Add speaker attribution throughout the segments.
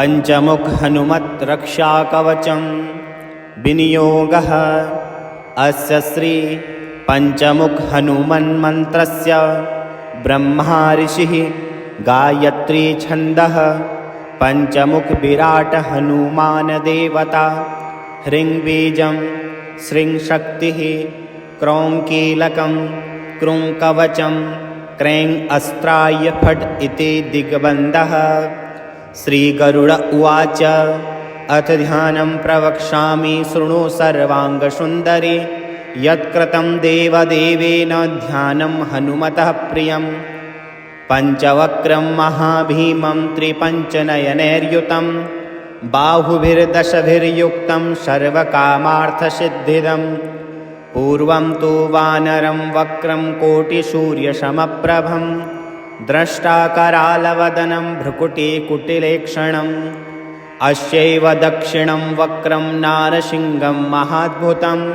Speaker 1: पंचमुख हनुमत् रक्षा कवचं विनियोगः। अस्य श्री पंचमुख हनुमन्मन्त्रस्य ब्रह्मा ऋषिः गायत्री छन्दः। पंचमुख विराट हनुमान देवता। ह्रीं बीजं श्रीं शक्तिः क्रौं कीलकं क्रूं कवचं क्రైं अस्त्राय फट् इति दिग्बन्धः। श्रीगरुड उवाच अथ ध्यानं प्रवक्ष्यामि शृणु सर्वाङ्गसुन्दरि। यत्कृतं देवदेवेन ध्यानं हनुमतः प्रियं। पञ्चवक्त्रं महाभीमं त्रिपञ्चनयनैर्युतं बाहुभिर्दशभिर्युक्तं सर्वकामार्थसिद्धिदं। पूर्वं तु वानरं वक्रं कोटिसूर्यसमप्रभं द्रष्टाकरालवदनं भ्रुकुटिकुटिलेक्षणम्। अस्यैव दक्षिणं वक्रं नारसिंहं महाद्भुतं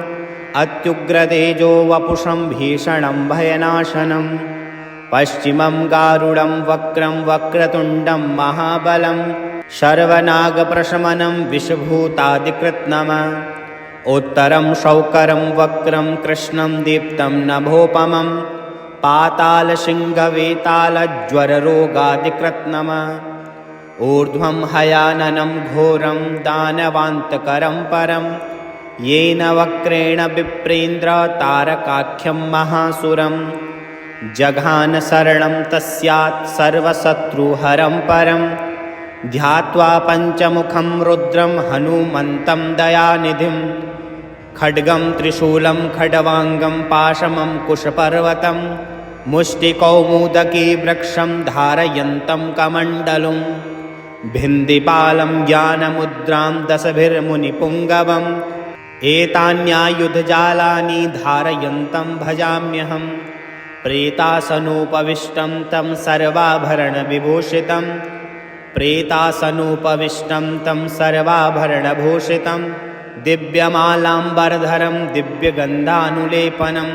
Speaker 1: अत्युग्रतेजो वपुषं भीषणं भयनाशनं। पश्चिमं गारुडं वक्रं वक्रतुण्डं महाबलं सर्वनागप्रशमनं विषभूतादिकृत्नम। उत्तरं शौकरं वक्रं कृष्णं दीप्तं नभोपमं पातालसिंहवेतालज्वररोगादिकृत्नम। ऊर्ध्वं हयाननं घोरं दानवान्तकरं परं येन वक्रेण विप्रेन्द्र तारकाख्यं महासुरं। जघान शरणं तस्यात् सर्वशत्रुहरं परं ध्यात्वा पञ्चमुखं रुद्रं हनुमन्तं दयानिधिं। खड्गं त्रिशूलं खड्वाङ्गं पाशमं कुशपर्वतं मुष्टिकौमुदकी वृक्षं धारयन्तं कमण्डलुं। भिन्दिपालं ज्ञानमुद्रां दशभिर्मुनिपुङ्गवम् एतान्यायुधजालानि धारयन्तं भजाम्यहम्। प्रेतासनोपविष्टं तं सर्वाभरणविभूषितं प्रेतासनोपविष्टं तं सर्वाभरणभूषितं दिव्यमालाम्बरधरं दिव्यगन्धानुलेपनं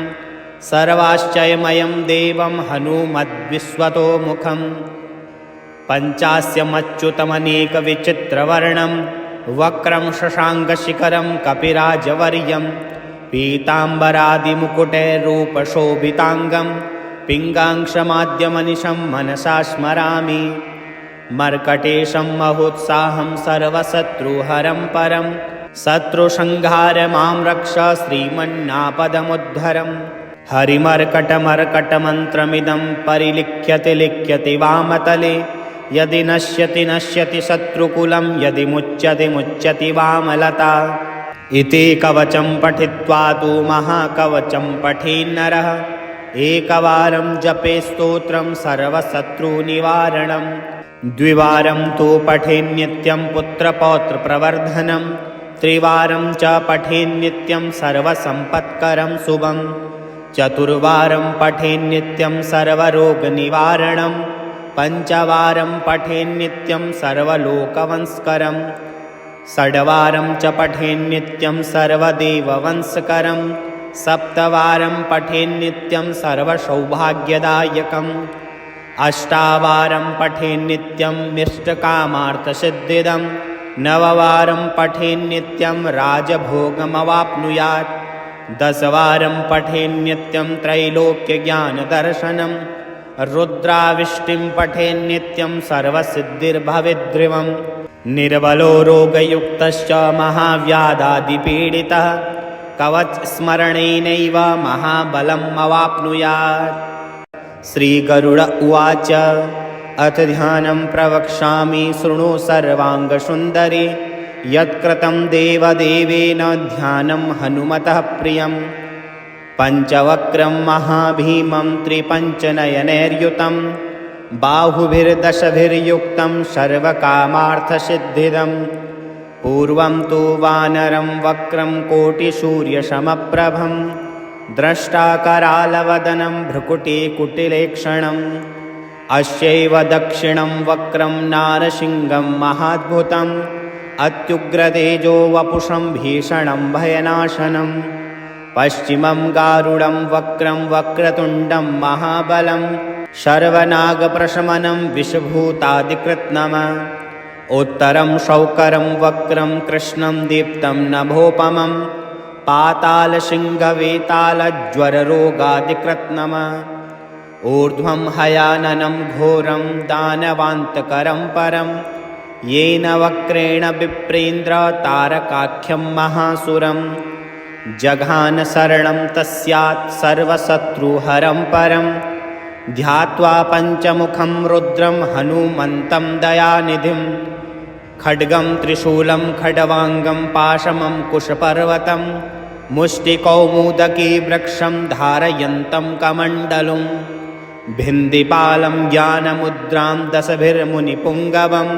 Speaker 1: सर्वाश्चर्यमयं देवं हनुमद्विश्वतोमुखम्। पञ्चास्यमच्युतमनेकविचित्रवर्णं वक्रं शशाङ्कशिखरं कपिराजवर्यं पीताम्बरादिमुकुटैरूपशोभिताङ्गं पिङ्गाक्षमाद्यमनिशं मनसा स्मरामि। मर्कटेशं महोत्साहं सर्वशत्रुहरं परं शत्रुसंहार मां रक्ष श्रीमन्नापदमुद्धरम्। हरिमर्कटमर्कटमन्त्रमिदं परिलिख्यते लिख्यते वामतले यदि नश्यति नश्यति शत्रुकुलं यदि मुच्यते मुच्यति वामलता। इति कवचं पठित्वा तु महाकवचं पठेन्नरः एकवारं जपे स्तोत्रं सर्वशत्रुनिवारणं। द्विवारं तु पठेन्नित्यं पुत्रपौत्रप्रवर्धनं त्रिवारं च पठेन्नित्यं सर्वसम्पत्करं शुभं। चतुर्वारं पठेन्नित्यं सर्वरोगनिवारणं पञ्चवारं पठेन्नित्यं सर्वलोकवंशकरं। षड्वारं च पठेन्नित्यं सर्वदेववंशकरं सप्तवारं पठेन्नित्यं सर्वसौभाग्यदायकम्। अष्टावारं पठेन्नित्यं मिष्टकामार्थसिद्धिदं नववारं पठेन्नित्यं राजभोगमवाप्नुयात्। दशवारं पठेन्नित्यं त्रैलोक्यज्ञानदर्शनं रुद्राविष्टिं पठेन्नित्यं सर्वसिद्धिर्भवेद्ध्रुवम्। निर्बलो रोगयुक्तश्च महाव्याधादिपीडितः कवचस्मरणेनैव महाबलम् अवाप्नुयात्। श्रीगरुड उवाच अथ ध्यानं प्रवक्ष्यामि शृणु सर्वाङ्गसुन्दरि। यत्कृतं देवदेवेन ध्यानं हनुमतः प्रियं। पञ्चवक्त्रं महाभीमं त्रिपञ्चनयनैर्युतं बाहुभिर्दशभिर्युक्तं सर्वकामार्थसिद्धिदं। पूर्वं तु वानरं वक्रं कोटिसूर्यसमप्रभं द्रष्टाकरालवदनं भ्रुकुटिकुटिलेक्षणम्। अस्यैव दक्षिणं वक्रं नारसिंहं महाद्भुतं अत्युग्रतेजो वपुषं भीषणं भयनाशनं। पश्चिमं गारुडं वक्रं वक्रतुण्डं महाबलं सर्वनागप्रशमनं विषभूतादिकृत्नम। उत्तरं शौकरं वक्रं कृष्णं दीप्तं नभोपमं पातालशृङ्गवेतालज्वररोगादिकृत्नम ऊर्ध्वं हयाननं घोरं दानवान्तकरं परं येन वक्रेण विप्रेन्द्र तारकाख्यं महासुरं जघान शरणं तस्यात् सर्वशत्रुहरं परं ध्यात्वा पञ्चमुखं रुद्रं हनुमन्तं दयानिधिं खड्गं त्रिशूलं खड्वाङ्गं पाशमं कुशपर्वतं मुष्टिकौमुदकी वृक्षं धारयन्तं कमण्डलुं भिन्दिपालं ज्ञानमुद्रां दशभिर्मुनिपुङ्गवम्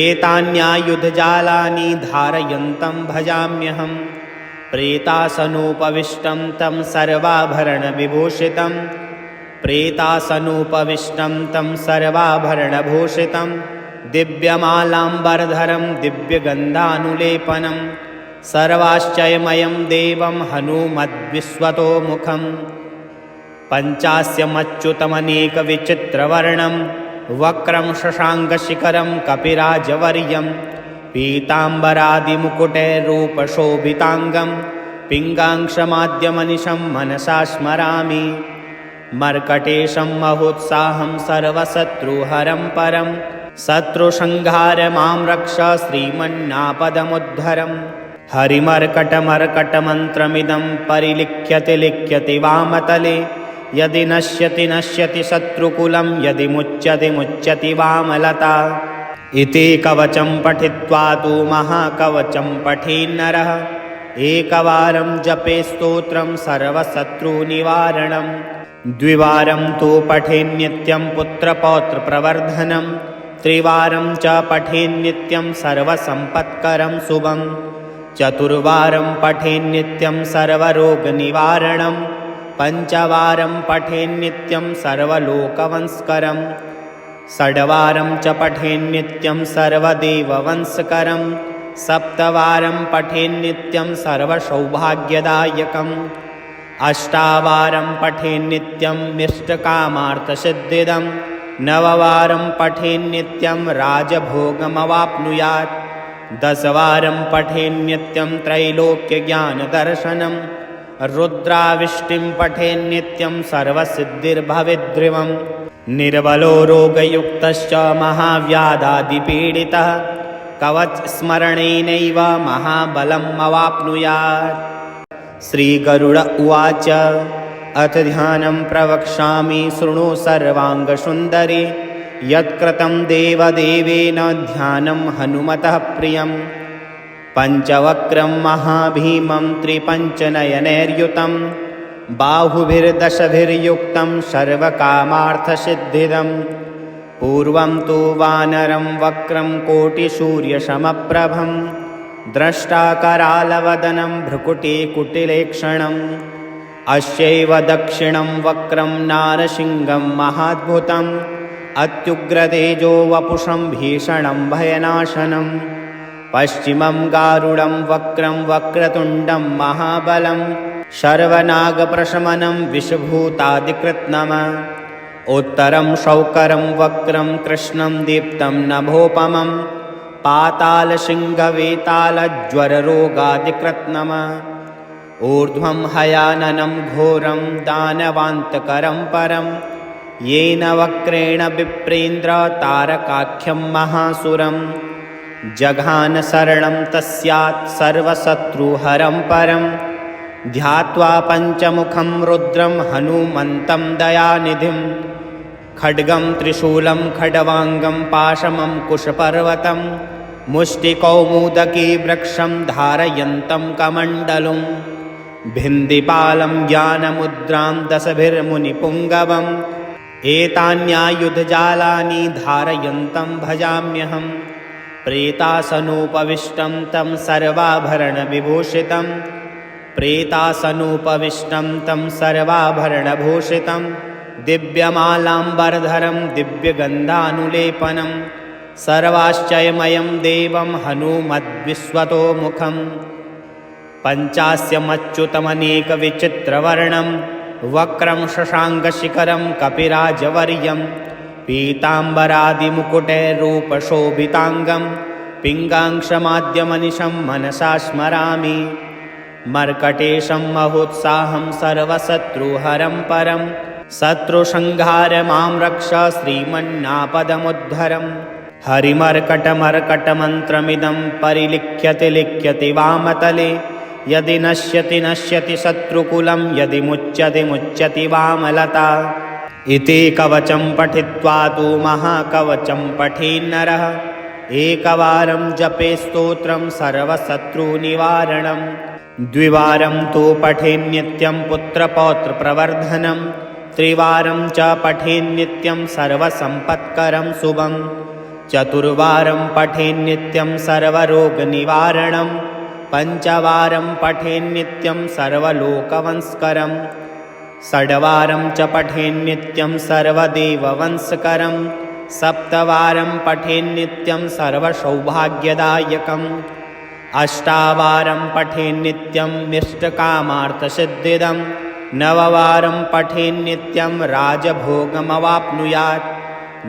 Speaker 1: एतान्यायुधजालानि धारयन्तं भजाम्यहं प्रेतासनोपविष्टं तं सर्वाभरणविभूषितं प्रेतासनोपविष्टं तं सर्वाभरणभूषितं दिव्यमालाम्बरधरं दिव्यगन्धानुलेपनं सर्वाश्चर्यमयं देवं हनुमद्विश्वतोमुखं पञ्चास्यमच्युतमनेकविचित्रवर्णं वक्रं शशाङ्कशिखरं कपिराजवर्यं पीताम्बरादिमुकुटैरूपशोभिताङ्गं पिङ्गाक्षमाद्यमनिशं मनसा स्मरामि मर्कटेशं महोत्साहं सर्वशत्रुहरं परं शत्रुसंहार मां रक्ष श्रीमन्नापदमुद्धरम् हरिमर्कटमर्कटमन्त्रमिदं परिलिख्यति लिख्यति वामतले यदि नश्यति नश्यति शत्रुकुलं यदि मुच्यति मुच्यति वामलता इति कवचं पठित्वा तु महाकवचं पठेन्नरः एकवारं जपे स्तोत्रं सर्वशत्रुनिवारणं द्विवारं तु पठेन्नित्यं पुत्रपौत्रप्रवर्धनं त्रिवारं च पठेन्नित्यं सर्वसम्पत्करं शुभं चतुर्वारं पठेन्नित्यं सर्वरोगनिवारणं पञ्चवारं पठेन्नित्यं सर्वलोकवंशकरं षड्वारं च पठेन्नित्यं सर्वदेववंशकरं सप्तवारं पठेन्नित्यं सर्वसौभाग्यदायकम् अष्टावारं पठेन्नित्यं मिष्टकामार्थसिद्धिदं नववारं पठेन्नित्यं राजभोगमवाप्नुयात् दशवारं पठेन्नित्यं त्रैलोक्यज्ञानदर्शनं रुद्राविष्टिं पठेन्नित्यं सर्वसिद्धिर्भवेद्ध्रुवं निर्बलो रोगयुक्तश्च महाव्याधादिपीडितः कवचस्मरणेनैव महाबलम् अवाप्नुयात्। श्रीगरुड उवाच अथ ध्यानं प्रवक्ष्यामि शृणु सर्वाङ्गसुन्दरि यत्कृतं देवदेवेन ध्यानं हनुमतः प्रियं पञ्चवक्रं महाभीमं त्रिपञ्चनयनैर्युतं बाहुभिर्दशभिर्युक्तं सर्वकामार्थसिद्धिदं पूर्वं तु वानरं वक्रं कोटिसूर्यसमप्रभं द्रष्टाकरालवदनं भ्रुकुटिकुटिलेक्षणम् अस्यैव दक्षिणं वक्रं नारसिंहं महाद्भुतम् अत्युग्रतेजो वपुषं भीषणं भयनाशनं पश्चिमं गारुडं वक्रं वक्रतुण्डं महाबलं सर्वनागप्रशमनं विषभूतादिकृत्नम उत्तरं शौकरं वक्रं कृष्णं दीप्तं नभोपमं पातालशृङ्गवेतालज्वररोगादिकृत्नम ऊर्ध्वं हयाननं घोरं दानवान्तकरं परं येन वक्रेण विप्रेन्द्र तारकाख्यं महासुरं जघान शरणं तस्यात् सर्वशत्रुहरं परं ध्यात्वा पञ्चमुखं रुद्रं हनुमन्तं दयानिधिं खड्गं त्रिशूलं खड्वाङ्गं पाशमं कुशपर्वतं मुष्टिकौमुदकी वृक्षं धारयन्तं कमण्डलुं भिन्दिपालं ज्ञानमुद्रां दशभिर्मुनिपुङ्गवम् एतान्यायुधजालानि धारयन्तं भजाम्यहं प्रेतासनोपविष्टं तं सर्वाभरणविभूषितं प्रेतासनोपविष्टं तं सर्वाभरणभूषितं दिव्यमालाम्बरधरं दिव्यगन्धानुलेपनं सर्वाश्चर्यमयं देवं हनुमद्विश्वतोमुखं पञ्चास्यमच्युतमनेकविचित्रवर्णं वक्रं शशाङ्कशिखरं कपिराजवर्यं पीताम्बरादिमुकुटैर्रूपशोभिताङ्गं पिङ्गाक्षमाद्यमनिशं मनसा स्मरामि। मर्कटेशं महोत्साहं सर्वशत्रुहरं परं शत्रुसंहार मां रक्ष श्रीमन्नापदमुद्धरम्। हरिमर्कटमर्कटमन्त्रमिदं परिलिख्यति लिख्यति वामतले। यदि नश्यति नश्यति शत्रुकुलं यदि मुच्यति मुच्यति वामलता। इति कवचं पठित्वा तु महाकवचं पठेन्नरः। एकवारं जपे स्तोत्रं सर्वशत्रुनिवारणं। द्विवारं तु पठेन्नित्यं पुत्रपौत्रप्रवर्धनं। त्रिवारं च पठेन्नित्यं सर्वसम्पत्करं शुभं। चतुर्वारं पठेन्नित्यं सर्वरोगनिवारणं। पञ्चवारं पठेन्नित्यं सर्वलोकवंशकरं। षड्वारं च पठेन्नित्यं सर्वदेववंशकरं। सप्तवारं पठेन्नित्यं सर्वसौभाग्यदायकम्। अष्टावारं पठेन्नित्यं मिष्टकामार्थसिद्धिदं। नववारं पठेन्नित्यं राजभोगमवाप्नुयात्।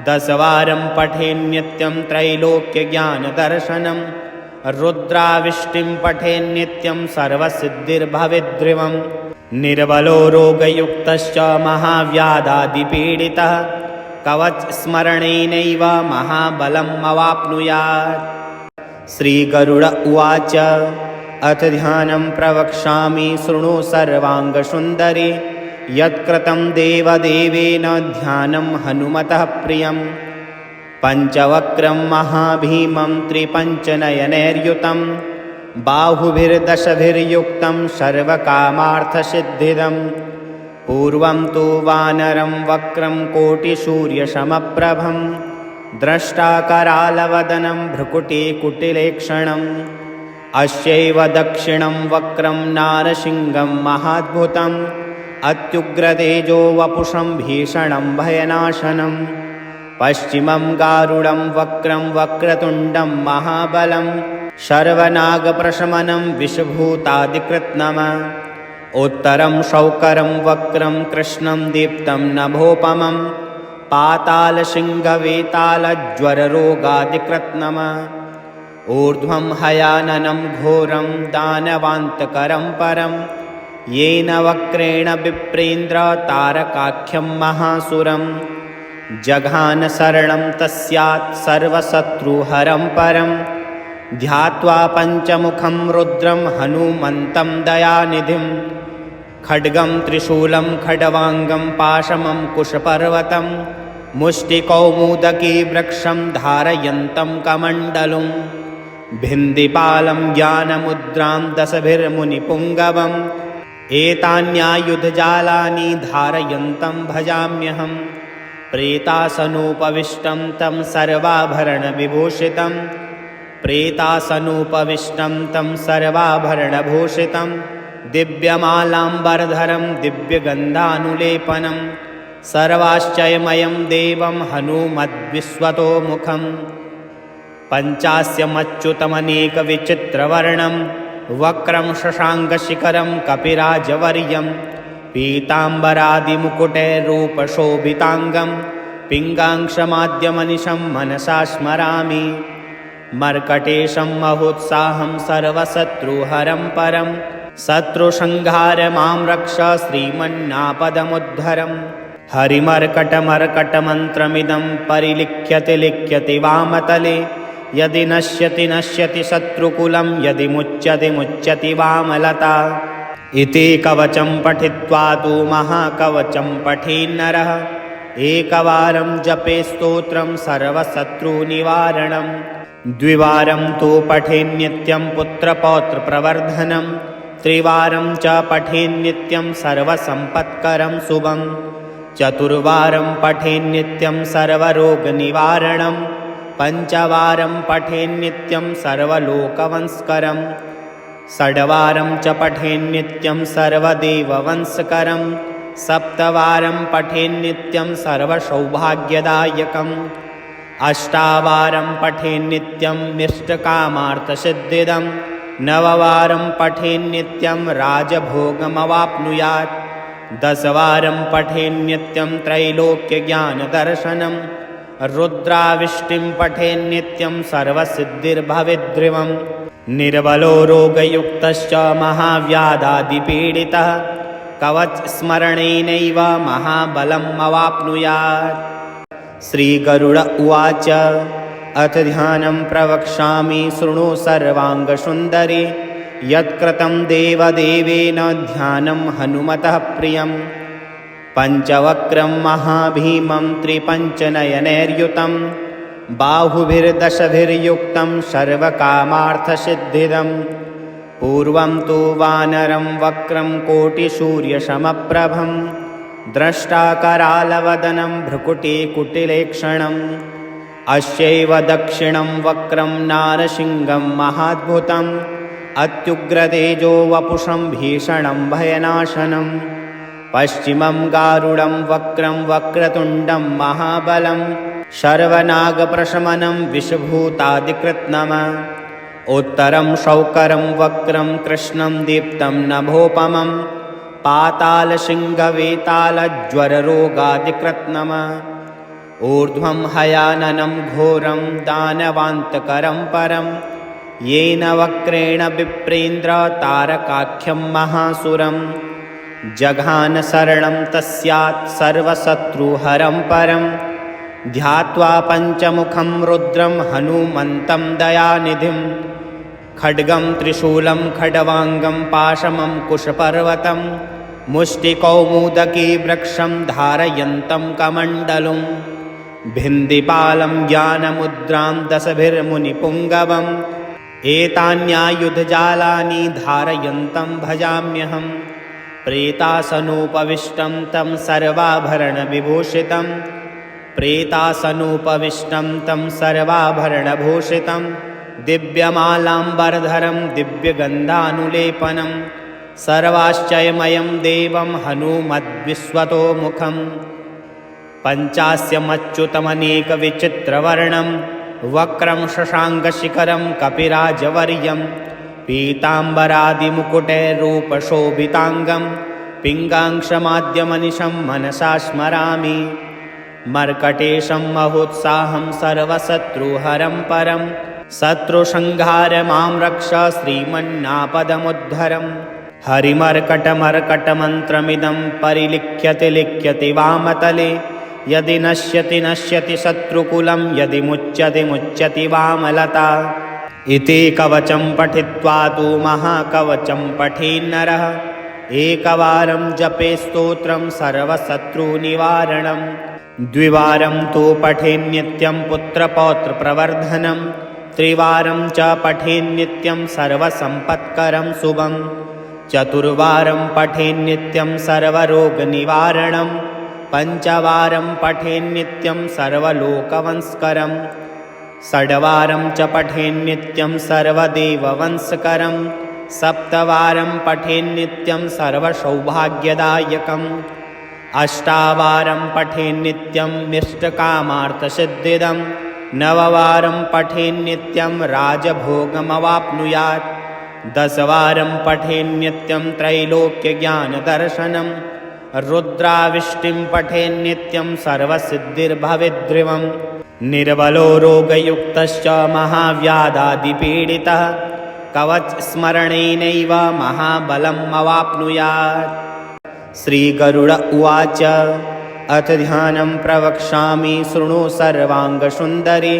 Speaker 1: दशवारं पठेन्नित्यं त्रैलोक्यज्ञानदर्शनं। रुद्राविष्टिं पठेन्नित्यं सर्वसिद्धिर्भवेद्ध्रुवं। निर्बलो रोगयुक्तश्च महाव्याधादिपीडितः कवचस्मरणेनैव महाबलम् अवाप्नुयात्। श्रीगरुड उवाच अथ ध्यानं प्रवक्ष्यामि शृणु सर्वाङ्गसुन्दरि। यत्कृतं देवदेवेन ध्यानं हनुमतः प्रियं। पञ्चवक्त्रं महाभीमं त्रिपञ्चनयनैर्युतं। बाहुभिर्दशभिर्युक्तं सर्वकामार्थसिद्धिदं। पूर्वं तु वानरं वक्रं कोटिसूर्यसमप्रभं। द्रष्टाकरालवदनं भ्रुकुटिकुटिलेक्षणम्। अस्यैव दक्षिणं वक्रं नारसिंहं महाद्भुतम्। अत्युग्रतेजो वपुषं भीषणं भयनाशनं। पश्चिमं गारुडं वक्रं वक्रतुण्डं महाबलं। सर्वनागप्रशमनं विषभूतादिकृत्नम। उत्तरं शौकरं वक्रं कृष्णं दीप्तं नभोपमं। पातालसिंहवेतालज्वररोगादिकृत्नम। ऊर्ध्वं हयाननं घोरं दानवान्तकरं परं। येन वक्रेण विप्रेन्द्र तारकाख्यं महासुरं। जघान शरणं तस्यात् सर्वशत्रुहरं परं। ध्यात्वा पञ्चमुखं रुद्रं हनुमन्तं दयानिधिं। खड्गं त्रिशूलं खड्वाङ्गं पाशमं कुशपर्वतं। मुष्टिकौमुदकी वृक्षं धारयन्तं कमण्डलुं। भिन्दिपालं ज्ञानमुद्रां दशभिर्मुनिपुङ्गवम्। एतान्यायुधजालानि धारयन्तं भजाम्यहं। प्रेतासनोपविष्टं तं सर्वाभरणविभूषितं। प्रेतासनोपविष्टं तं सर्वाभरणभूषितं। दिव्यमालाम्बरधरं दिव्यगन्धानुलेपनं। सर्वाश्चर्यमयं देवं हनुमद्विश्वतोमुखम्। पञ्चास्यमच्युतमनेकविचित्रवर्णं। वक्रं शशाङ्कशिखरं कपिराजवर्यं। पीताम्बरादिमुकुटैर्रूपशोभिताङ्गं। पिङ्गाक्षमाद्यमनिशं मनसा स्मरामि। मर्कटेशं महोत्साहं सर्वशत्रुहरं परं शत्रुसंहार मां रक्ष श्रीमन्नापदमुद्धरम्। हरिमर्कटमर्कटमन्त्रमिदं परिलिख्यति लिख्यति वामतले। यदि नश्यति नश्यति शत्रुकुलं यदि मुच्यति मुच्यति वामलता। इति कवचं पठित्वा तु महाकवचं पठेन्नरः। एकवारं जपे स्तोत्रं सर्वशत्रुनिवारणं। द्विवारं तु पठेन्नित्यं पुत्रपौत्रप्रवर्धनं। त्रिवारं च पठेन्नित्यं सर्वसम्पत्करं शुभं। चतुर्वारं पठेन्नित्यं सर्वरोगनिवारणं। पञ्चवारं पठेन्नित्यं सर्वलोकवंशकरं। षड्वारं च पठेन्नित्यं सर्वदेववंशकरं। सप्तवारं पठेन्नित्यं सर्वसौभाग्यदायकम्। अष्टावारं पठेन्नित्यं मिष्टकामार्थसिद्धिदं। नववारं पठेन्नित्यं राजभोगमवाप्नुयात्। दशवारं पठेन्नित्यं त्रैलोक्यज्ञानदर्शनं। रुद्राविष्टिं पठेन्नित्यं सर्वसिद्धिर्भवेद्ध्रुवम् निर्बलो रोगयुक्तश्च महाव्याधादिपीडितः कवचस्मरणेनैव महाबलम् अवाप्नुयात्। श्रीगरुड उवाच अथ ध्यानं प्रवक्ष्यामि शृणु सर्वाङ्गसुन्दरि यत्कृतं देवदेवेन ध्यानं हनुमतः प्रियं पञ्चवक्त्रं महाभीमं त्रिपञ्चनयनैर्युतं बाहुभिर्दशभिर्युक्तं सर्वकामार्थसिद्धिदं पूर्वं तु वानरं वक्रं कोटिसूर्यसमप्रभं द्रष्टाकरालवदनं भ्रुकुटिकुटिलेक्षणम् अस्यैव दक्षिणं वक्रं नारसिंहं महाद्भुतम् अत्युग्रतेजो वपुषं भीषणं भयनाशनं पश्चिमं गारुडं वक्रं वक्रतुण्डं महाबलं सर्वनागप्रशमनं विषभूतादिकृत्नम उत्तरं शौकरं वक्रं कृष्णं दीप्तं नभोपमं पातालसिंहवेतालज्वररोगादिकृत्नम ऊर्ध्वं हयाननं घोरं दानवान्तकरं परं येन वक्रेण विप्रेन्द्र तारकाख्यं महासुरं जघान शरणं तस्यात् सर्वशत्रुहरं परं ध्यात्वा पञ्चमुखं रुद्रं हनुमन्तं दयानिधिं खड्गं त्रिशूलं खड्वाङ्गं पाशमं कुशपर्वतं मुष्टिकौमुदकी वृक्षं धारयन्तं कमण्डलुं भिन्दिपालं ज्ञानमुद्रां दशभिर्मुनिपुङ्गवम् एतान्यायुधजालानि धारयन्तं भजाम्यहं प्रेतासनोपविष्टं तं सर्वाभरणविभूषितं प्रेतासनोपविष्टं तं सर्वाभरणभूषितं दिव्यमालाम्बरधरं दिव्यगन्धानुलेपनं सर्वाश्चर्यमयं देवं हनुमद्विश्वतोमुखं पञ्चास्यमच्युतमनेकविचित्रवर्णं वक्रं शशाङ्कशिखरं कपिराजवर्यं पीताम्बरादिमुकुटैरूपशोभिताङ्गं पिङ्गाक्षमाद्यमनिशं मनसा स्मरामि मर्कटेशं महोत्साहं सर्वशत्रुहरं परं शत्रुसंहार मां रक्ष श्रीमन्नापदमुद्धरम् हरिमर्कटमर्कटमन्त्रमिदं परिलिख्यते लिख्यते वामतले यदि नश्यति नश्यति शत्रुकुलं यदि मुच्यते मुच्यति वामलता इति कवचं पठित्वा तु महाकवचं पठेन्नरः एकवारं जपे स्तोत्रं सर्वशत्रुनिवारणं द्विवारं तु पठेन्नित्यं पुत्रपौत्रप्रवर्धनं त्रिवारं च पठेन्नित्यं सर्वसम्पत्करं शुभं चतुर्वारं पठेन्नित्यं सर्वरोगनिवारणं पञ्चवारं पठेन्नित्यं सर्वलोकवंशकरं षड्वारं च पठेन्नित्यं सर्वदेववंशकरं सप्तवारं पठेन्नित्यं सर्वसौभाग्यदायकम् अष्टावारं पठेन्नित्यं मिष्टकामार्थसिद्धिदं नववारं पठेन्नित्यं राजभोगमवाप्नुयात् दशवारं पठेन्नित्यं त्रैलोक्यज्ञानदर्शनं रुद्राविष्टिं पठेन्नित्यं सर्वसिद्धिर्भवेद्ध्रुवम् निर्बलो रोगयुक्तश्च महाव्याधादिपीडितः कवचस्मरणेनैव महाबलम् अवाप्नुयात्। श्रीगरुड उवाच अथ ध्यानं प्रवक्ष्यामि शृणु सर्वाङ्गसुन्दरि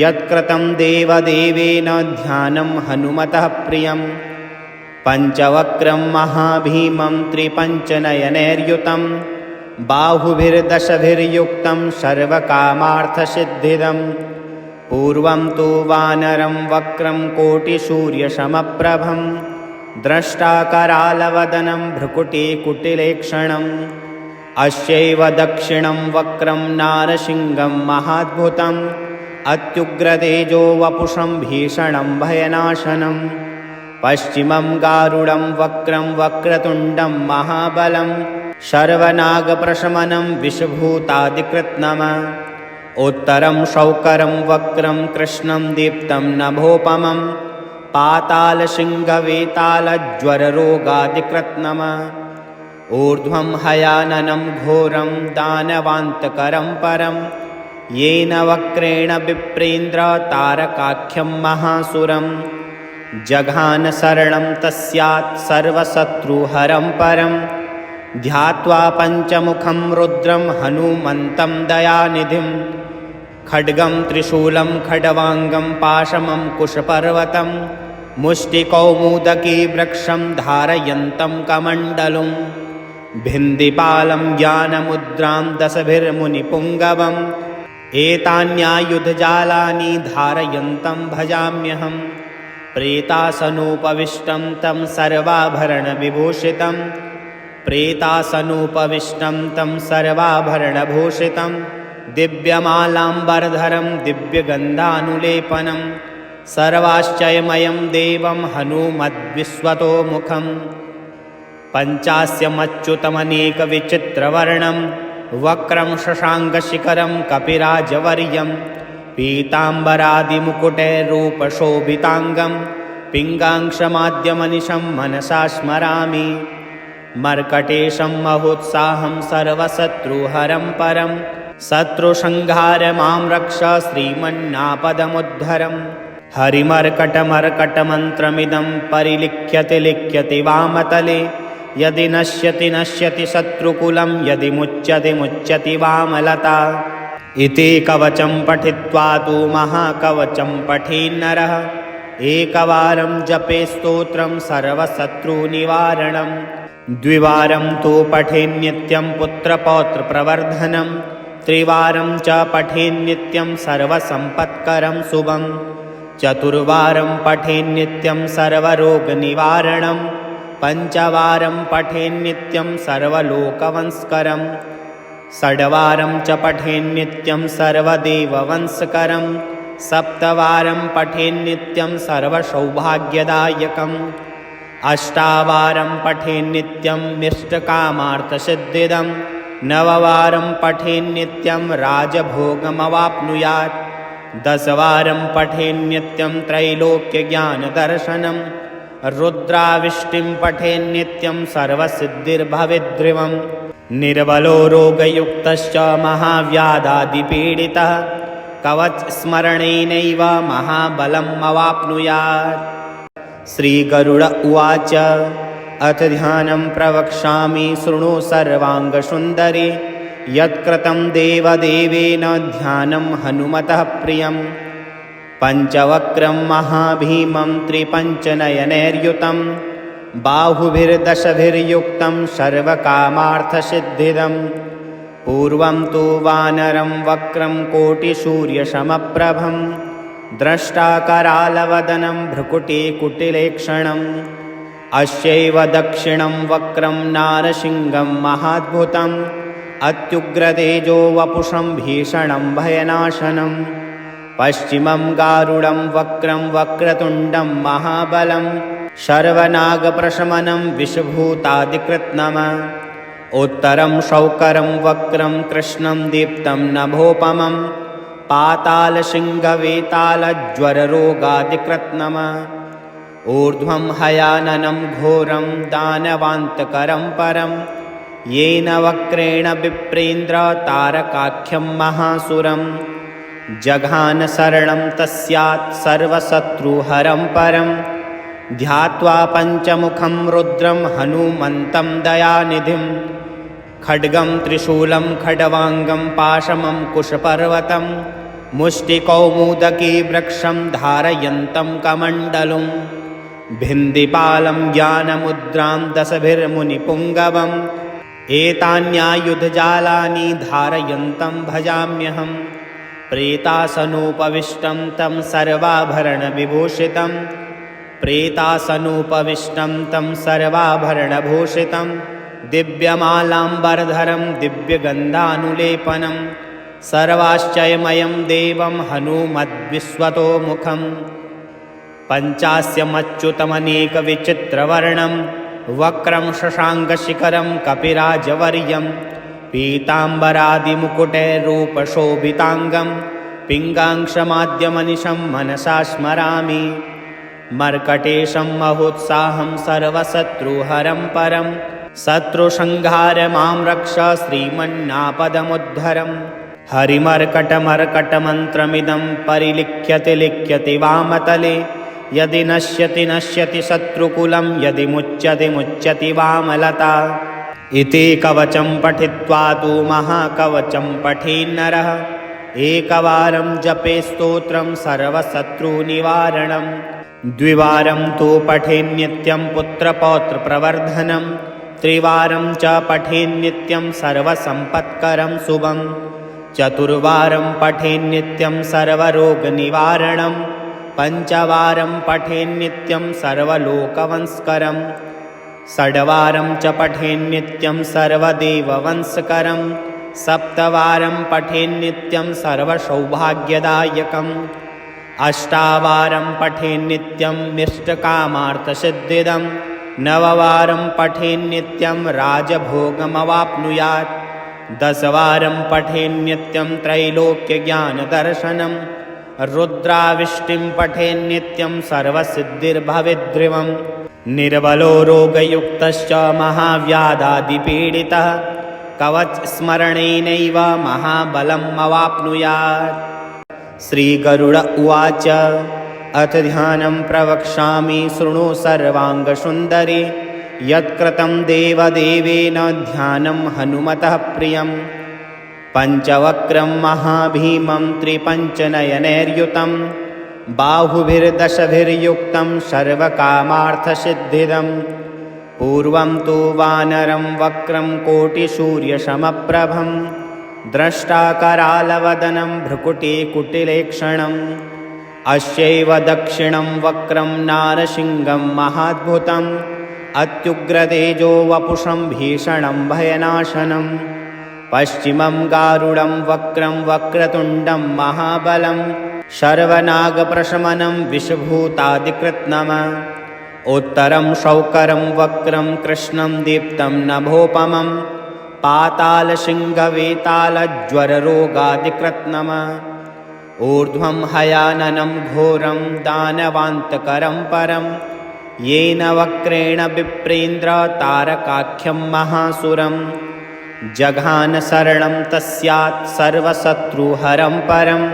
Speaker 1: यत्कृतं देवदेवेन ध्यानं हनुमतः प्रियं पञ्चवक्त्रं महाभीमं त्रिपञ्चनयनैर्युतं बाहुभिर्दशभिर्युक्तं सर्वकामार्थसिद्धिदं पूर्वं तु वानरं वक्रं कोटिसूर्यसमप्रभं द्रष्टाकरालवदनं भ्रुकुटिकुटिलेक्षणम् अस्यैव दक्षिणं वक्रं नारसिंहं महाद्भुतम् अत्युग्रतेजो वपुषं भीषणं भयनाशनं पश्चिमं गारुडं वक्रं वक्रतुण्डं महाबलं सर्वनागप्रशमनं विषभूतादिकृत्नम उत्तरं शौकरं वक्रं कृष्णं दीप्तं नभोपमं पातालसिंहवेतालज्वररोगादिकृत्नम ऊर्ध्वं हयाननं घोरं दानवान्तकरं परं येन वक्रेण विप्रेन्द्र तारकाख्यं महासुरं जघान शरणं तस्यात् सर्वशत्रुहरं परं ध्यात्वा पञ्चमुखं रुद्रं हनुमन्तं दयानिधिं खड्गं त्रिशूलं खड्वाङ्गं पाशमं कुशपर्वतं मुष्टिकौमुदकी वृक्षं धारयन्तं कमण्डलुं भिन्दिपालं ज्ञानमुद्रां दशभिर्मुनिपुङ्गवम् एतान्यायुधजालानि धारयन्तं भजाम्यहं प्रेतासनोपविष्टं तं सर्वाभरणविभूषितं प्रेतासनोपविष्टं तं सर्वाभरणभूषितं दिव्यमालाम्बरधरं दिव्यगन्धानुलेपनं सर्वाश्चर्यमयं देवं हनुमद्विश्वतोमुखं पञ्चास्यमच्युतमनेकविचित्रवर्णं वक्रं शशाङ्कशिखरं कपिराजवर्यं पीताम्बरादिमुकुटैरूपशोभिताङ्गं पिङ्गाक्षमाद्यमनिशं मनसा स्मरामि मर्कटेशं महोत्साहं सर्वशत्रुहरं परं शत्रुसंहार मां रक्ष श्रीमन्नापदमुद्धरम् हरिमर्कटमर्कटमन्त्रमिदं परिलिख्यति लिख्यति वामतले यदि नश्यति नश्यति शत्रुकुलं यदि मुच्यति मुच्यति वामलता इति कवचं पठित्वा तु महाकवचं पठेन्नरः एकवारं जपे स्तोत्रं सर्वशत्रुनिवारणं द्विवारं तु पठेन्नित्यं पुत्रपौत्रप्रवर्धनं त्रिवारं च पठेन्नित्यं सर्वसम्पत्करं शुभं चतुर्वारं पठेन्नित्यं सर्वरोगनिवारणं पञ्चवारं पठेन्नित्यं सर्वलोकवंशकरं षड्वारं च पठेन्नित्यं सर्वदेववंशकरं सप्तवारं पठेन्नित्यं सर्वसौभाग्यदायकम् अष्टावारं पठेन्नित्यं मिष्टकामार्थसिद्धिदं नववारं पठेन्नित्यं राजभोगमवाप्नुयात् दशवारं पठेन्नित्यं त्रैलोक्यज्ञानदर्शनं रुद्राविष्टिं पठेन्नित्यं सर्वसिद्धिर्भवेद्ध्रुवं निर्बलो रोगयुक्तश्च महाव्याधादिपीडितः कवचस्मरणेनैव महाबलमवाप्नुयात्। श्रीगरुड उवाच अथ ध्यानं प्रवक्ष्यामि शृणु सर्वाङ्गसुन्दरि यत्कृतं देवदेवेन ध्यानं हनुमतः प्रियं पञ्चवक्रं महाभीमं त्रिपञ्चनयनैर्युतं बाहुभिर्दशभिर्युक्तं सर्वकामार्थसिद्धिदं पूर्वं तु वानरं वक्रं कोटिसूर्यसमप्रभं द्रष्टाकरालवदनं भ्रुकुटिकुटिलेक्षणम् अस्यैव दक्षिणं वक्रं नारसिंहं महाद्भुतम् अत्युग्रतेजो वपुषं भीषणं भयनाशनं पश्चिमं गारुडं वक्रं वक्रतुण्डं महाबलं सर्वनागप्रशमनं विषभूतादिकृत्नम उत्तरं शौकरं वक्रं कृष्णं दीप्तं नभोपमं पातालसिंहवेतालज्वररोगादिकृत्नम ऊर्ध्वं हयाननं घोरं दानवान्तकरं परं येन वक्रेण विप्रेन्द्र तारकाख्यं महासुरं जघान शरणं तस्यात् सर्वशत्रुहरं परं ध्यात्वा पञ्चमुखं रुद्रं हनुमन्तं दयानिधिं खड्गं त्रिशूलं खड्वाङ्गं पाशमं कुशपर्वतं मुष्टिकौमुदकी वृक्षं धारयन्तं कमण्डलुं भिन्दिपालं ज्ञानमुद्रां दशभिर्मुनिपुङ्गवम् एतान्यायुधजालानि धारयन्तं भजाम्यहं प्रेतासनोपविष्टं तं सर्वाभरणविभूषितं प्रेतासनोपविष्टं तं सर्वाभरणभूषितं दिव्यमालाम्बरधरं दिव्यगन्धानुलेपनं सर्वाश्चर्यमयं देवं हनुमद्विश्वतोमुखं पञ्चास्यमच्युतमनेकविचित्रवर्णं वक्रं शशाङ्कशिखरं कपिराजवर्यं पीताम्बरादिमुकुटैरूपशोभिताङ्गं पिङ्गाक्षमाद्यमनिशं मनसा स्मरामि मर्कटेशं महोत्साहं सर्वशत्रुहरं परं शत्रुसंहार मां रक्ष श्रीमन्नापदमुद्धरम् हरिमर्कटमर्कटमन्त्रमिदं परिलिख्यति लिख्यति वामतले। यदि नश्यति नश्यति शत्रुकुलं, यदि मुच्यति मुच्यति वामलता। इति कवचं पठित्वा तु महाकवचं पठेन्नरः। एकवारं जपे स्तोत्रं सर्वशत्रुनिवारणं। द्विवारं तु पठेन्नित्यं पुत्रपौत्रप्रवर्धनं। त्रिवारं च पठेन्नित्यं सर्वसम्पत्करं शुभं। चतुर्वारं पठेन्नित्यं सर्वरोगनिवारणं। पञ्चवारं पठेन्नित्यं सर्वलोकवंशकरं। षड्वारं च पठेन्नित्यं सर्वदेववंशकरं। सप्तवारं पठेन्नित्यं सर्वसौभाग्यदायकम्। अष्टावारं पठेन्नित्यं मिष्टकामार्थसिद्धिदं। नववारं पठेन्नित्यं राजभोगमवाप्नुयात्। दशवारं पठेन्नित्यं त्रैलोक्यज्ञानदर्शनं। रुद्राविष्टिं पठेन्नित्यं सर्वसिद्धिर्भवेद्ध्रुवं। निर्बलो रोगयुक्तश्च महाव्याधादिपीडितः कवचस्मरणेनैव महाबलम् अवाप्नुयात्। श्रीगरुड उवाच अथ ध्यानं प्रवक्ष्यामि शृणु सर्वाङ्गसुन्दरि। यत्कृतं देवदेवेन ध्यानं हनुमतः प्रियं। पञ्चवक्त्रं महाभीमं त्रिपञ्चनयनैर्युतं। बाहुभिर्दशभिर्युक्तं सर्वकामार्थसिद्धिदं। पूर्वं तु वानरं वक्रं कोटिसूर्यसमप्रभं। द्रष्टाकरालवदनं भ्रुकुटिकुटिलेक्षणम्। अस्यैव दक्षिणं वक्रं नारसिंहं महाद्भुतम्। अत्युग्रतेजो वपुषं भीषणं भयनाशनं। पश्चिमं गारुडं वक्रं वक्रतुण्डं महाबलं। सर्वनागप्रशमनं विषभूतादिकृत्नम। उत्तरं शौकरं वक्रं कृष्णं दीप्तं नभोपमं। पातालसिंहवेतालज्वररोगादिकृत्नम। ऊर्ध्वं हयाननं घोरं दानवान्तकरं परं। येन वक्रेण विप्रेन्द्र तारकाख्यं महासुरं। जघान शरणं तस्यात् सर्वशत्रुहरं परं।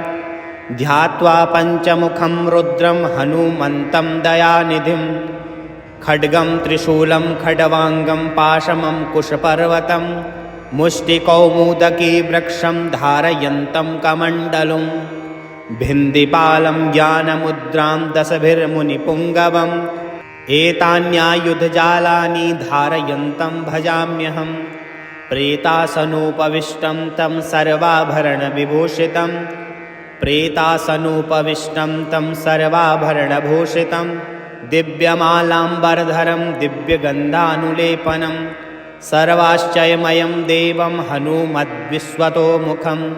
Speaker 1: ध्यात्वा पञ्चमुखं रुद्रं हनुमन्तं दयानिधिं। खड्गं त्रिशूलं खड्वाङ्गं पाशमं कुशपर्वतं। मुष्टिकौमुदकी वृक्षं धारयन्तं कमण्डलुं। भिन्दिपालं ज्ञानमुद्रां दशभिर्मुनिपुङ्गवम्। एतान्यायुधजालानि धारयन्तं भजाम्यहम्। प्रेतासनोपविष्टं तं सर्वाभरणविभूषितं। प्रेतासनोपविष्टं तं सर्वाभरणभूषितं। दिव्यमालाम्बरधरं दिव्यगन्धानुलेपनं। सर्वाश्चर्यमयं देवं हनुमद्विश्वतोमुखम्।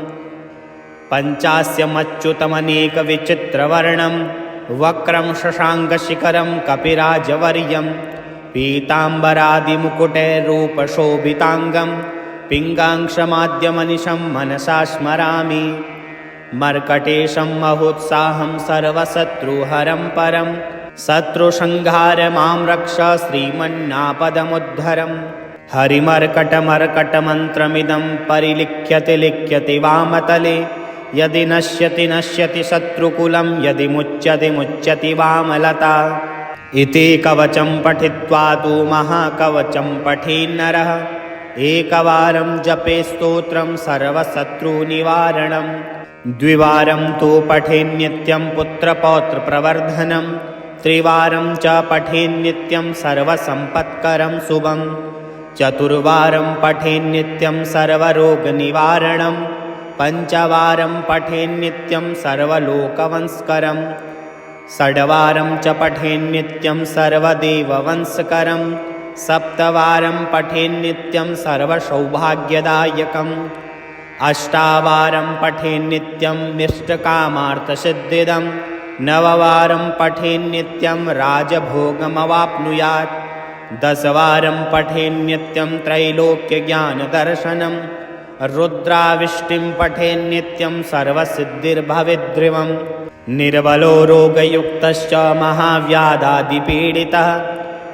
Speaker 1: पञ्चास्यमच्युतमनेकविचित्रवर्णं। वक्रं शशाङ्कशिखरं कपिराजवर्यं। पीताम्बरादिमुकुटैरूपशोभिताङ्गं। पिङ्गाक्षमाद्यमनिशं मनसा स्मरामि। मर्कटेशं महोत्साहं सर्वशत्रुहरं परं। शत्रुसंहार मां रक्ष श्रीमन्नापदमुद्धरम्। हरिमर्कटमर्कटमन्त्रमिदं परिलिख्यति लिख्यति वामतले। यदि नश्यति नश्यति शत्रुकुलं, यदि मुच्यति मुच्यति वामलता। इति कवचं पठित्वा तु महाकवचं पठेन्नरः। एकवारं जपे स्तोत्रं सर्वशत्रुनिवारणं। द्विवारं तु पठेन्नित्यं पुत्रपौत्रप्रवर्धनं। त्रिवारं च पठेन्नित्यं सर्वसम्पत्करं शुभं। चतुर्वारं पठेन्नित्यं सर्वरोगनिवारणं। पञ्चवारं पठेन्नित्यं सर्वलोकवंशकरं। षड्वारं च पठेन्नित्यं सर्वदेववंशकरं। सप्तवारं पठेन्नित्यं सर्वसौभाग्यदायकम्। अष्टावारं पठेन्नित्यं मिष्टकामार्थसिद्धिदं। नववारं पठेन्नित्यं राजभोगमवाप्नुयात्। दशवारं पठेन्नित्यं त्रैलोक्यज्ञानदर्शनं। रुद्राविष्टिं पठेन्नित्यं सर्वसिद्धिर्भवेद्ध्रुवं। निर्बलो रोगयुक्तश्च महाव्याधादिपीडितः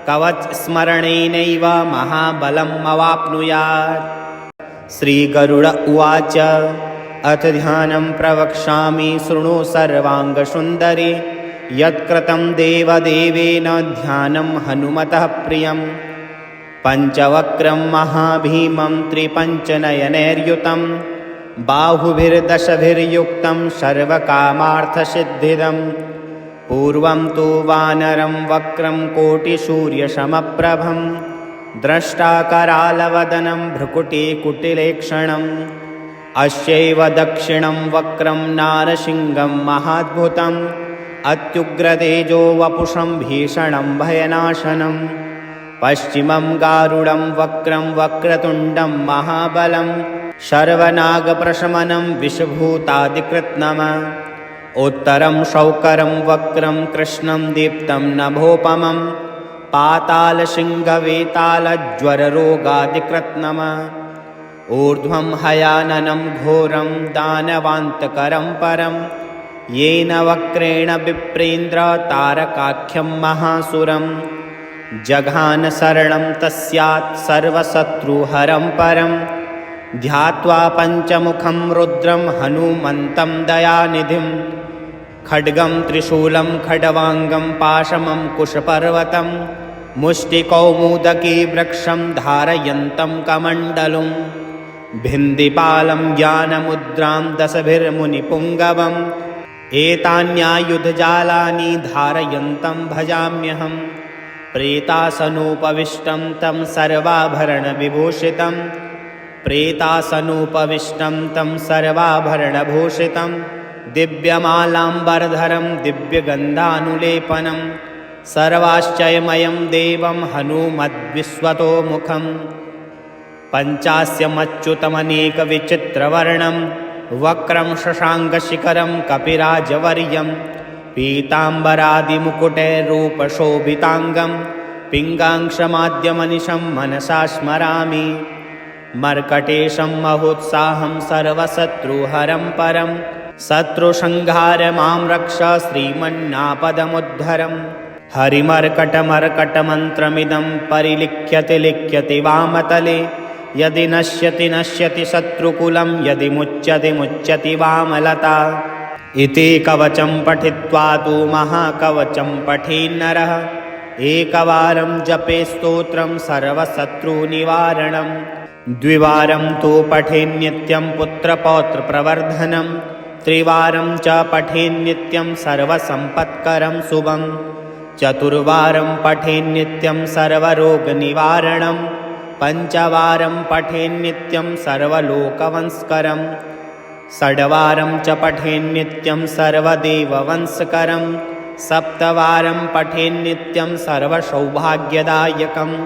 Speaker 1: कवचस्मरणेनैव महाबलम् अवाप्नुयात्। श्रीगरुड उवाच अथ ध्यानं प्रवक्ष्यामि शृणु सर्वाङ्गसुन्दरि। यत्कृतं देवदेवेन ध्यानं हनुमतः प्रियं। पञ्चवक्त्रं महाभीमं त्रिपञ्चनयनैर्युतं बाहुभिर्दशभिर्युक्तं सर्वकामार्थसिद्धिदं। पूर्वं तु वानरं वक्रं कोटिसूर्यसमप्रभं द्रष्टाकरालवदनं भ्रुकुटिकुटिलेक्षणम्। अस्यैव दक्षिणं वक्रं नारसिंहं महाद्भुतम् अत्युग्रतेजो वपुषं भीषणं भयनाशनं। पश्चिमं गारुडं वक्रं वक्रतुण्डं महाबलं सर्वनागप्रशमनं विषभूतादिकृत्नम। उत्तरं शौकरं वक्रं कृष्णं दीप्तं नभोपमं पातालसिंहवेतालज्वररोगादिकृत्नम। ऊर्ध्वं हयाननं घोरं दानवान्तकरं परं येन वक्रेण विप्रेन्द्र तारकाख्यं महासुरं। जघान शरणं तस्यात् सर्वशत्रुहरं परं ध्यात्वा पञ्चमुखं रुद्रं हनुमन्तं दयानिधिं। खड्गं त्रिशूलं खड्वाङ्गं पाशमं कुशपर्वतं मुष्टिकौमुदकी वृक्षं धारयन्तं कमण्डलुं। भिन्दिपालं ज्ञानमुद्रां दशभिर्मुनिपुङ्गवम् एतान्यायुधजालानि धारयन्तं भजाम्यहं। प्रेतासनोपविष्टं तं सर्वाभरणविभूषितं प्रेतासनोपविष्टं तं सर्वाभरणभूषितं दिव्यमालाम्बरधरं दिव्यगन्धानुलेपनं सर्वाश्चर्यमयं देवं हनुमद्विश्वतोमुखम्। पञ्चास्यमच्युतमनेकविचित्रवर्णं वक्रं शशाङ्कशिखरं कपिराजवर्यं पीताम्बरादिमुकुटैरूपशोभिताङ्गं पिङ्गाक्षमाद्यमनिशं मनसा स्मरामि। मर्कटेशं महोत्साहं सर्वशत्रुहरं परं शत्रुसंहार मां रक्ष श्रीमन्नापदमुद्धरम्। हरिमर्कटमर्कटमन्त्रमिदं परिलिख्यते लिख्यते वामतले यदि नश्यति नश्यति शत्रुकुलं यदि मुच्यति मुच्यति वामलता। इति कवचं पठित्वा तु महाकवचं पठेन्नरः एकवारं जपे स्तोत्रं सर्वशत्रुनिवारणं। द्विवारं तु पठेन्नित्यं पुत्रपौत्रप्रवर्धनं त्रिवारं च पठेन्नित्यं सर्वसम्पत्करं शुभं। चतुर्वारं पठेन्नित्यं सर्वरोगनिवारणं पञ्चवारं पठेन्नित्यं सर्वलोकवंशकरं। षड्वारं च पठेन्नित्यं सर्वदेववंशकरं सप्तवारं पठेन्नित्यं सर्वसौभाग्यदायकम्।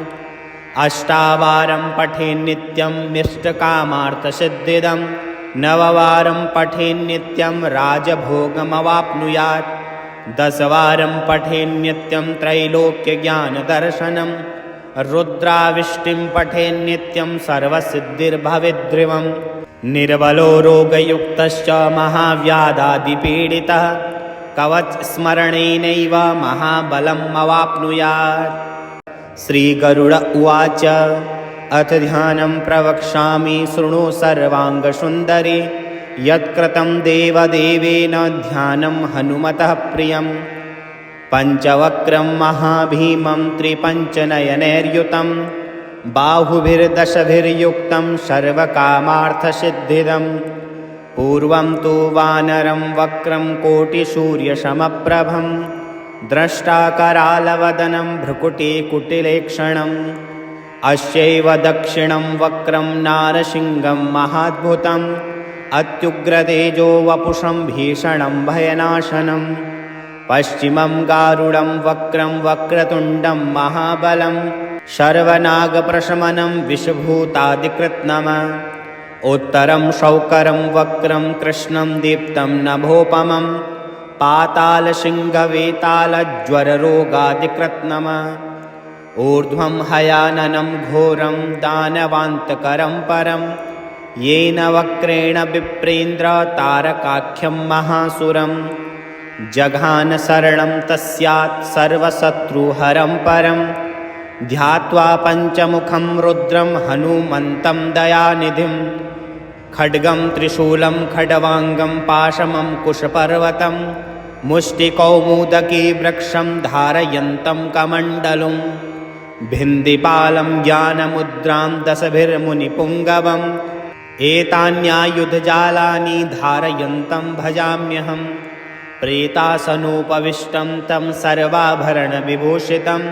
Speaker 1: अष्टावारं पठेन्नित्यं मिष्टकामार्थसिद्धिदं नववारं पठेन्नित्यं राजभोगमवाप्नुयात्। दशवारं पठेन्नित्यं त्रैलोक्यज्ञानदर्शनं रुद्राविष्टिं पठेन्नित्यं सर्वसिद्धिर्भवेद्ध्रुवम्। निर्बलो रोगयुक्तश्च महाव्याधादिपीडितः कवचस्मरणेनैव महाबलम् अवाप्नुयात्। श्रीगरुड उवाच अथ ध्यानं प्रवक्ष्यामि शृणु सर्वाङ्गसुन्दरि। यत्कृतं देवदेवेन ध्यानं हनुमतः प्रियं। पञ्चवक्त्रं महाभीमं त्रिपञ्चनयनैर्युतं बाहुभिर्दशभिर्युक्तं सर्वकामार्थसिद्धिदं। पूर्वं तु वानरं वक्रं कोटिसूर्यसमप्रभं द्रष्टाकरालवदनं भ्रुकुटिकुटिलेक्षणम्। अस्यैव दक्षिणं वक्रं नारसिंहं महाद्भुतम् अत्युग्रतेजो वपुषं भीषणं भयनाशनं। पश्चिमं गारुडं वक्रं वक्रतुण्डं महाबलं सर्वनागप्रशमनं विषभूतादिकृत्नम। उत्तरं शौकरं वक्रं कृष्णं दीप्तं नभोपमं पातालसिंहवेतालज्वररोगादिकृत्नम। ऊर्ध्वं हयाननं घोरं दानवान्तकरं परं येन वक्रेण विप्रेन्द्र तारकाख्यं महासुरं। जघान शरणं तस्यात् सर्वशत्रुहरं परं ध्यात्वा पञ्चमुखं रुद्रं हनुमन्तं दयानिधिं। खड्गं त्रिशूलं खड्वाङ्गं पाशमं कुशपर्वतं मुष्टिकौमुदकी वृक्षं धारयन्तं कमण्डलुं भिन्दिपालं ज्ञानमुद्रां दशभिर्मुनिपुङ्गवम् एतान्यायुधजालानि धारयन्तं भजाम्यहम् प्रेतासनोपविष्टं तं सर्वाभरणविभूषितं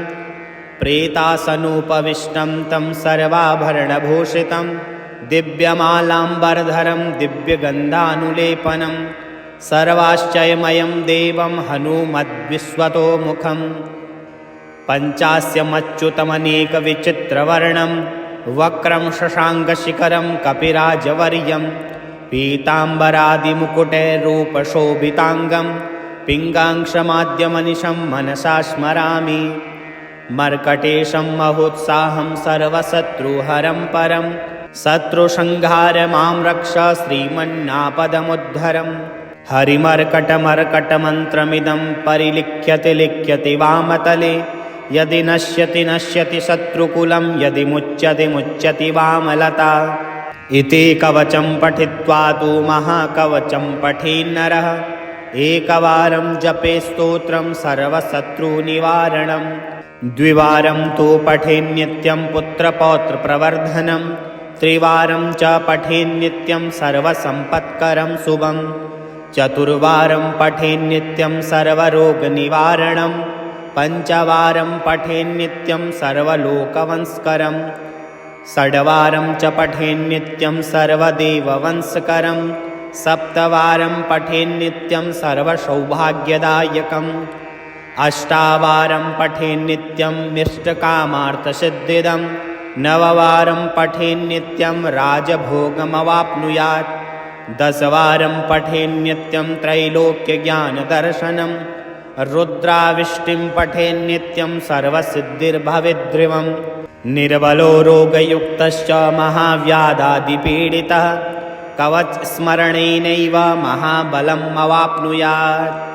Speaker 1: प्रेतासनोपविष्टं तं सर्वाभरणभूषितं दिव्यमालाम्बरधरं दिव्यगन्धानुलेपनं सर्वाश्चर्यमयं देवं हनूमद्विश्वतोमुखं पञ्चास्यमच्युतमनेकविचित्रवर्णं वक्रं शशाङ्कशिखरं कपिराजवर्यं पीताम्बरादिमुकुटैरूपशोभिताङ्गं पिङ्गाङ्क्षमाद्यमनिशं मनसा स्मरामि मर्कटेशं महोत्साहं सर्वशत्रुहरं परं शत्रुसंहार मां रक्ष श्रीमन्नापदमुद्धरम् हरिमर्कटमर्कटमन्त्रमिदं परिलिख्यति लिख्यति वामतले यदि नश्यति नश्यति शत्रुकुलं यदि मुच्यति मुच्यति वामलता इति कवचं पठित्वा तु महाकवचं पठेन्नरः एकवारं जपे स्तोत्रं सर्वशत्रुनिवारणं द्विवारं तु पठेन्नित्यं पुत्रपौत्रप्रवर्धनं त्रिवारं च पठेन्नित्यं सर्वसम्पत्करं शुभं चतुर्वारं पठेन्नित्यं सर्वरोगनिवारणं पञ्चवारं पठेन्नित्यं सर्वलोकवंशकरं षड्वारं च पठेन्नित्यं सर्वदेववंशकरं सप्तवारं पठेन्नित्यं सर्वसौभाग्यदायकम् अष्टावारं पठेन्नित्यं मिष्टकामार्थसिद्धिदं नववारं पठेन्नित्यं राजभोगमवाप्नुयात् दशवारं पठेन्नित्यं त्रैलोक्यज्ञानदर्शनं रुद्राविष्टिं पठेन्नित्यं सर्वसिद्धिर्भवेद्ध्रुवं निर्बलो रोगयुक्तश्च महाव्याधादिपीडितः कवचस्मरणेनैव महाबलम् अवाप्नुयात्